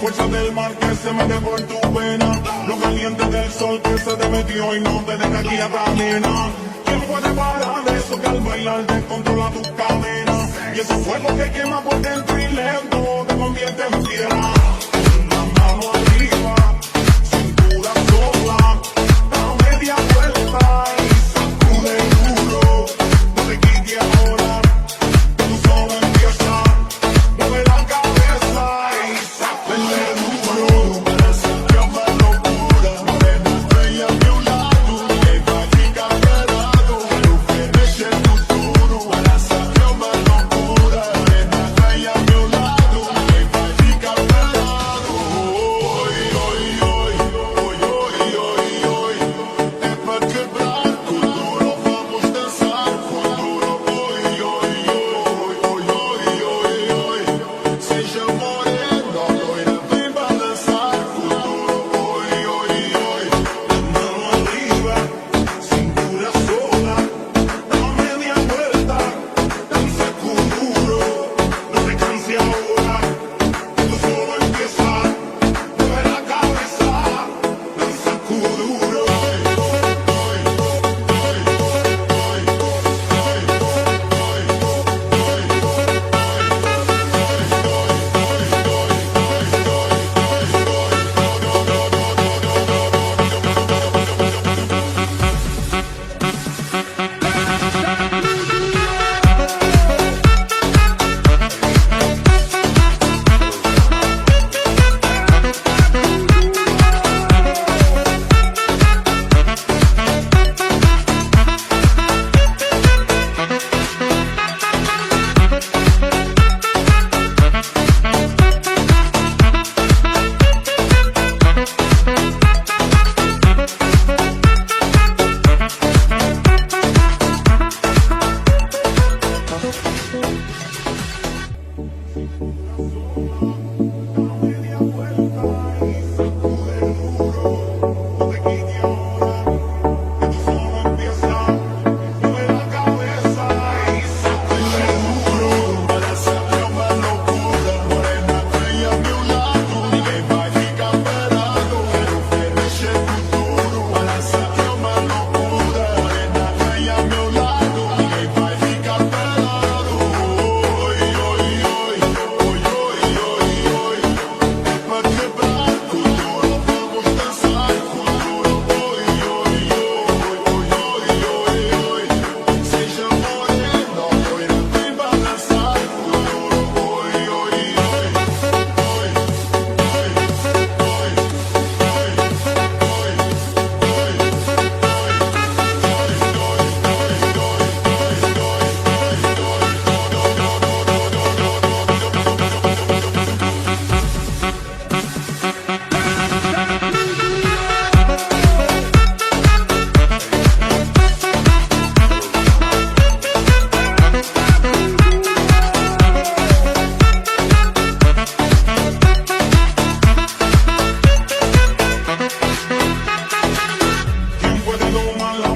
fuerza del mar que se mete por tu vena, lo caliente del sol que se te metió y no te deja aquí a cadena. ¿Quién puede parar eso que al bailar descontrola tus cadenas? Y ese fuego que quema por dentro y lento te convierte en piedra. La mano arriba, cintura sola, da media vuelta y sacude duro. No te quites ahora, que tú solo empieza. Mueve la cabeza y sáquenle duro. Para hacerte más locura, morena bella de un lado, que practica pelado, pero finish el futuro. Para hacerte más locura, morena bella de un lado, que practica pelado.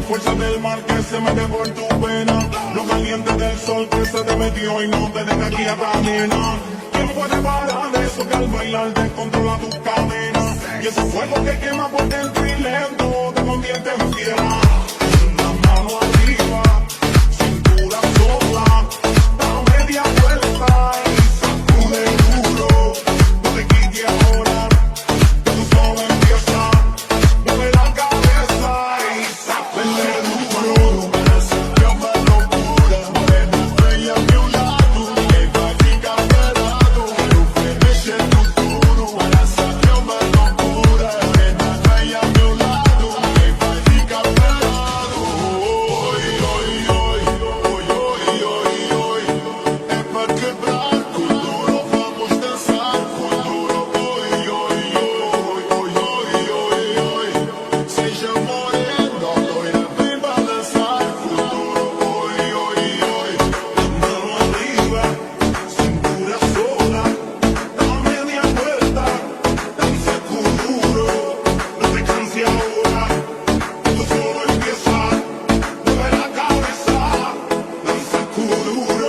fuerza del mar que se mete por tu vena, lo caliente del sol que se te metió y no te deja aquí a caminar. ¿Quién puede parar eso que al bailar descontrola tus cadenas? Y ese fuego que quema por dentro y lento te convierte en piedra. Una mano arriba, cintura sola, da media vuelta y sacude duro. No te quites ahora, que tú solo empieza. Mueve la cabeza y sacude duro. Que una locura, morena bella a mi lado, que vai ficar pelado. Quero ver mexer no duro. Essa que é uma loucura, morena bella a meu lado, que vai ficar pelado. Oi, oi, oi, oi, oi, oi, oi. É pra quebrar com duro, vamos dançar com duro. Oi, oi, oi, oi, oi, oi, oi. Seja morena, loira, vem balançar com duro. Oi, oi, oi. Mão arriba, cintura sola, da media vuelta, danza con duro. No te canses ahora, esto solo empieza. Mueve la cabeza, danza con duro.